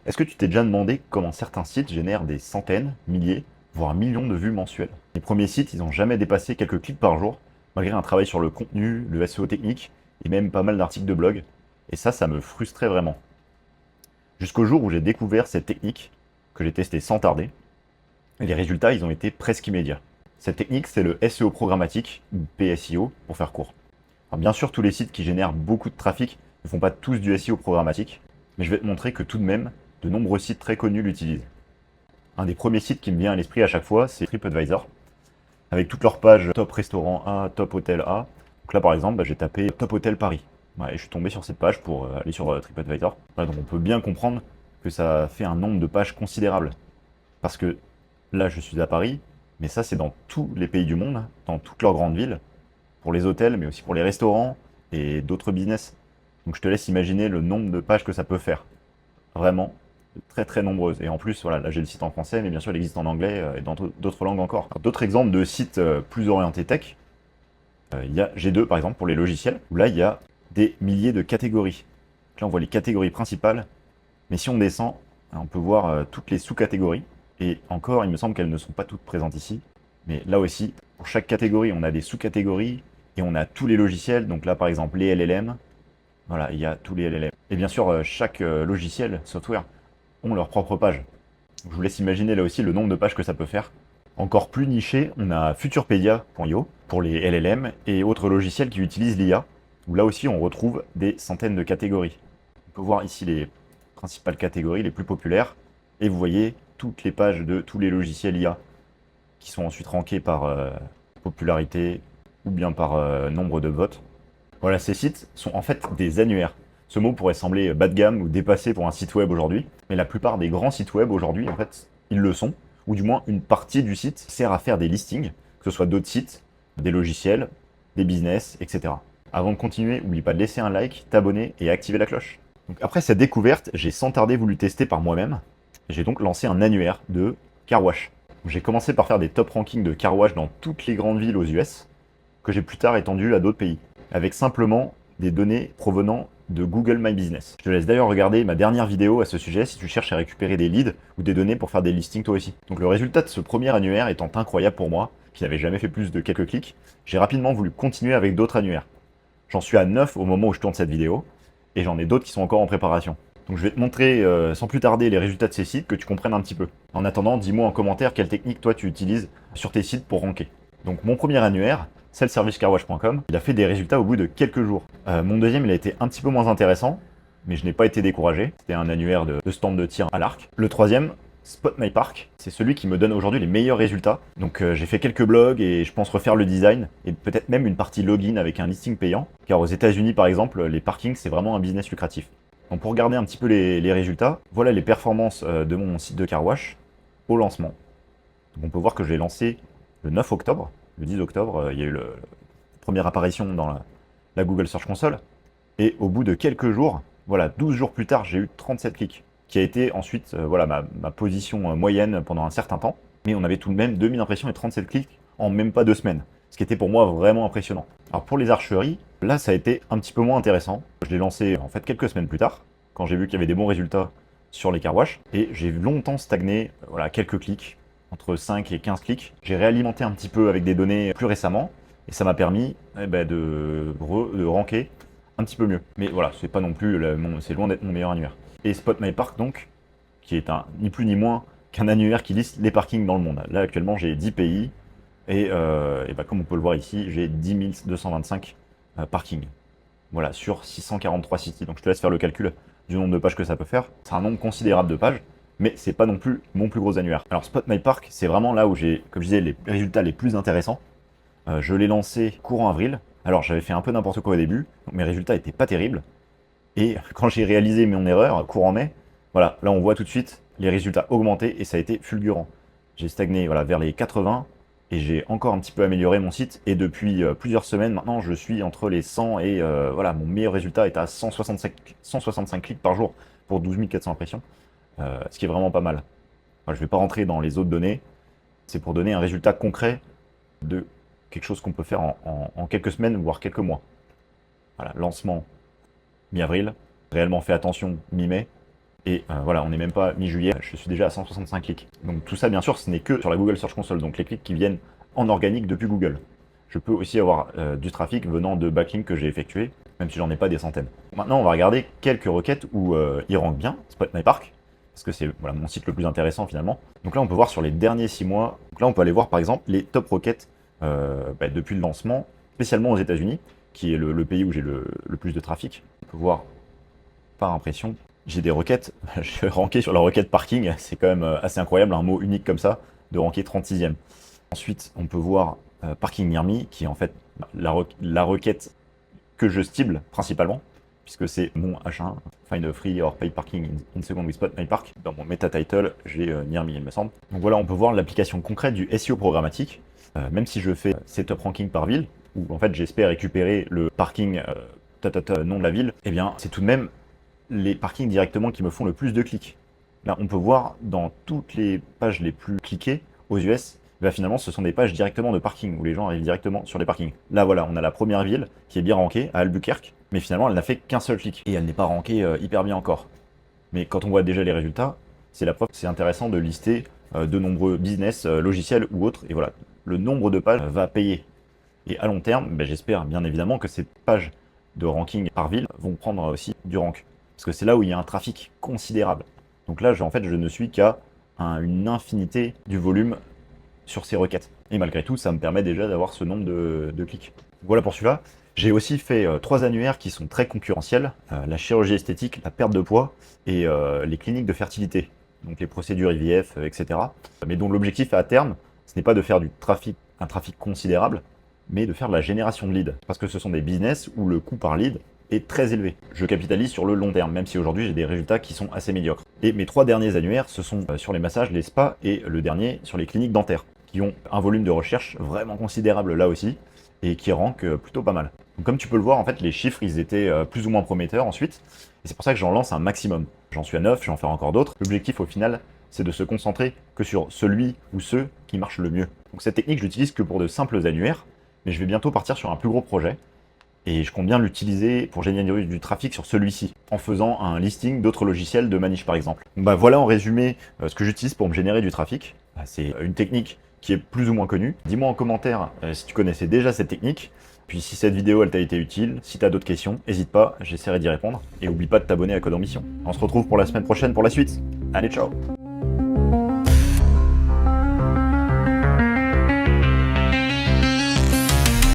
Est-ce que tu t'es déjà demandé comment certains sites génèrent des centaines, milliers, voire millions de vues mensuelles? Les premiers sites, ils n'ont jamais dépassé quelques clics par jour, malgré un travail sur le contenu, le SEO technique, et même pas mal d'articles de blog. Et ça me frustrait vraiment. Jusqu'au jour où j'ai découvert cette technique, que j'ai testée sans tarder, et les résultats, ils ont été presque immédiats. Cette technique, c'est le SEO programmatique, ou PSIO, pour faire court. Alors bien sûr, tous les sites qui génèrent beaucoup de trafic ne font pas tous du SEO programmatique, mais je vais te montrer que tout de même, de nombreux sites très connus l'utilisent. Un des premiers sites qui me vient à l'esprit à chaque fois, c'est TripAdvisor, avec toutes leurs pages top restaurant A, top hôtel A. Donc là, par exemple, j'ai tapé top hôtel Paris. Ouais, et je suis tombé sur cette page pour aller sur TripAdvisor. Voilà, donc on peut bien comprendre que ça fait un nombre de pages considérable. Parce que là, je suis à Paris, mais ça, c'est dans tous les pays du monde, dans toutes leurs grandes villes, pour les hôtels, mais aussi pour les restaurants et d'autres business. Donc je te laisse imaginer le nombre de pages que ça peut faire. Vraiment, très très nombreuses. Et en plus, voilà, là j'ai le site en français, mais bien sûr il existe en anglais et dans d'autres langues encore. D'autres exemples de sites plus orientés tech, il y a G2 par exemple pour les logiciels, où là il y a des milliers de catégories. Donc là on voit les catégories principales, mais si on descend, on peut voir toutes les sous-catégories. Et encore, il me semble qu'elles ne sont pas toutes présentes ici. Mais là aussi, pour chaque catégorie, on a des sous-catégories et on a tous les logiciels. Donc là par exemple les LLM, voilà, il y a tous les LLM. Et bien sûr, chaque logiciel, software, ont leur propre page. Je vous laisse imaginer là aussi le nombre de pages que ça peut faire. Encore plus niché, on a Futurpedia.io pour les LLM et autres logiciels qui utilisent l'IA, où là aussi on retrouve des centaines de catégories. On peut voir ici les principales catégories les plus populaires, et vous voyez toutes les pages de tous les logiciels IA, qui sont ensuite rankés par popularité ou bien par nombre de votes. Voilà, ces sites sont en fait des annuaires. Ce mot pourrait sembler bas de gamme ou dépassé pour un site web aujourd'hui, mais la plupart des grands sites web aujourd'hui, en fait, ils le sont, ou du moins une partie du site sert à faire des listings, que ce soit d'autres sites, des logiciels, des business, etc. Avant de continuer, n'oublie pas de laisser un like, t'abonner et activer la cloche. Donc après cette découverte, j'ai sans tarder voulu tester par moi-même. J'ai donc lancé un annuaire de car wash. J'ai commencé par faire des top rankings de car wash dans toutes les grandes villes aux US, que j'ai plus tard étendu à d'autres pays, avec simplement des données provenant de Google My Business. Je te laisse d'ailleurs regarder ma dernière vidéo à ce sujet si tu cherches à récupérer des leads ou des données pour faire des listings toi aussi. Donc le résultat de ce premier annuaire étant incroyable pour moi, qui n'avait jamais fait plus de quelques clics, j'ai rapidement voulu continuer avec d'autres annuaires. J'en suis à 9 au moment où je tourne cette vidéo, et j'en ai d'autres qui sont encore en préparation. Donc je vais te montrer sans plus tarder les résultats de ces sites, que tu comprennes un petit peu. En attendant, dis-moi en commentaire quelle technique toi tu utilises sur tes sites pour ranker. Donc mon premier annuaire, selfservicecarwash.com, il a fait des résultats au bout de quelques jours. Mon deuxième, il a été un petit peu moins intéressant, mais je n'ai pas été découragé. C'était un annuaire de stand de tir à l'arc. Le troisième, Spot My Park, c'est celui qui me donne aujourd'hui les meilleurs résultats. Donc j'ai fait quelques blogs et je pense refaire le design et peut-être même une partie login avec un listing payant. Car aux États-Unis par exemple, les parkings c'est vraiment un business lucratif. Donc pour regarder un petit peu les résultats, voilà les performances de mon site de carwash au lancement. Donc on peut voir que je l'ai lancé le 9 octobre. Le 10 octobre, il y a eu la première apparition dans la Google Search Console. Et au bout de quelques jours, voilà, 12 jours plus tard, j'ai eu 37 clics, qui a été ensuite voilà, ma position moyenne pendant un certain temps. Mais on avait tout de même 2000 impressions et 37 clics en même pas 2 semaines, ce qui était pour moi vraiment impressionnant. Alors pour les archeries, là ça a été un petit peu moins intéressant. Je l'ai lancé en fait quelques semaines plus tard, quand j'ai vu qu'il y avait des bons résultats sur les carwash, et j'ai longtemps stagné, voilà, quelques clics, entre 5 et 15 clics. J'ai réalimenté un petit peu avec des données plus récemment, et ça m'a permis de ranker un petit peu mieux. Mais voilà, c'est pas non plus, c'est loin d'être mon meilleur annuaire. Et Spot My Park donc, qui est ni plus ni moins qu'un annuaire qui liste les parkings dans le monde. Là actuellement j'ai 10 pays, et comme on peut le voir ici, j'ai 10 225 parkings. Voilà, sur 643 sites. Donc je te laisse faire le calcul du nombre de pages que ça peut faire. C'est un nombre considérable de pages, mais c'est pas non plus mon plus gros annuaire. Alors Spot My Park, c'est vraiment là où j'ai, comme je disais, les résultats les plus intéressants. Je l'ai lancé courant avril. Alors j'avais fait un peu n'importe quoi au début, donc mes résultats étaient pas terribles. Et quand j'ai réalisé mon erreur, courant mai, voilà, là on voit tout de suite les résultats augmenter et ça a été fulgurant. J'ai stagné voilà, vers les 80 et j'ai encore un petit peu amélioré mon site. Et depuis plusieurs semaines maintenant, je suis entre les 100 et voilà, mon meilleur résultat est à 165 clics par jour pour 12 400 impressions, ce qui est vraiment pas mal. Enfin, je ne vais pas rentrer dans les autres données, c'est pour donner un résultat concret de quelque chose qu'on peut faire en quelques semaines, voire quelques mois. Voilà, lancement mi-avril, réellement fait attention mi-mai, Et voilà, on n'est même pas mi-juillet, je suis déjà à 165 clics. Donc tout ça, bien sûr, ce n'est que sur la Google Search Console, donc les clics qui viennent en organique depuis Google. Je peux aussi avoir du trafic venant de backlinks que j'ai effectués, même si j'en ai pas des centaines. Maintenant, on va regarder quelques requêtes où il rank bien, Spot My Park, parce que c'est voilà, mon site le plus intéressant finalement. Donc là, on peut voir sur les derniers 6 mois, donc là, on peut aller voir par exemple les top requêtes depuis le lancement, spécialement aux États-Unis, qui est le pays où j'ai le plus de trafic. On peut voir par impression. J'ai des requêtes, je vais ranker sur la requête parking, c'est quand même assez incroyable, un mot unique comme ça, de ranker 36e. Ensuite, on peut voir Parking Near Me, qui est en fait la requête que je cible principalement, puisque c'est mon H1, Find a Free or Paid Parking in Second with Spot My Park. Dans mon meta title, j'ai Near Me, il me semble. Donc voilà, on peut voir l'application concrète du SEO programmatique, même si je fais setup ranking par ville, où en fait j'espère récupérer le parking nom de la ville, eh bien c'est tout de même les parkings directement qui me font le plus de clics. Là, on peut voir dans toutes les pages les plus cliquées aux US, bah finalement, ce sont des pages directement de parking, où les gens arrivent directement sur les parkings. Là, voilà, on a la première ville qui est bien rankée, à Albuquerque, mais finalement, elle n'a fait qu'un seul clic, et elle n'est pas rankée hyper bien encore. Mais quand on voit déjà les résultats, c'est la preuve que c'est intéressant de lister de nombreux business, logiciels ou autres, et voilà, le nombre de pages va payer. Et à long terme, bah, j'espère bien évidemment que ces pages de ranking par ville vont prendre aussi du rank. Parce que c'est là où il y a un trafic considérable. Donc là, en fait, je ne suis qu'à une infinité du volume sur ces requêtes. Et malgré tout, ça me permet déjà d'avoir ce nombre de clics. Voilà pour celui-là. J'ai aussi fait 3 annuaires qui sont très concurrentiels. La chirurgie esthétique, la perte de poids et les cliniques de fertilité. Donc les procédures IVF, etc. Mais dont l'objectif à terme, ce n'est pas de faire un trafic considérable, mais de faire de la génération de leads. Parce que ce sont des business où le coût par lead est très élevé. Je capitalise sur le long terme, même si aujourd'hui j'ai des résultats qui sont assez médiocres. Et mes 3 derniers annuaires, ce sont sur les massages, les spas, et le dernier sur les cliniques dentaires, qui ont un volume de recherche vraiment considérable là aussi, et qui rankent plutôt pas mal. Donc comme tu peux le voir, en fait, les chiffres, ils étaient plus ou moins prometteurs ensuite, et c'est pour ça que j'en lance un maximum. J'en suis à 9, j'en fais encore d'autres. L'objectif au final, c'est de se concentrer que sur celui ou ceux qui marchent le mieux. Donc cette technique, je l'utilise que pour de simples annuaires, mais je vais bientôt partir sur un plus gros projet, et je compte bien l'utiliser pour générer du trafic sur celui-ci, en faisant un listing d'autres logiciels de Manish par exemple. Donc bah voilà en résumé ce que j'utilise pour me générer du trafic. C'est une technique qui est plus ou moins connue. Dis-moi en commentaire si tu connaissais déjà cette technique. Puis si cette vidéo elle t'a été utile, si tu as d'autres questions, n'hésite pas, j'essaierai d'y répondre. Et oublie pas de t'abonner à Code Ambition. On se retrouve pour la semaine prochaine pour la suite. Allez, ciao!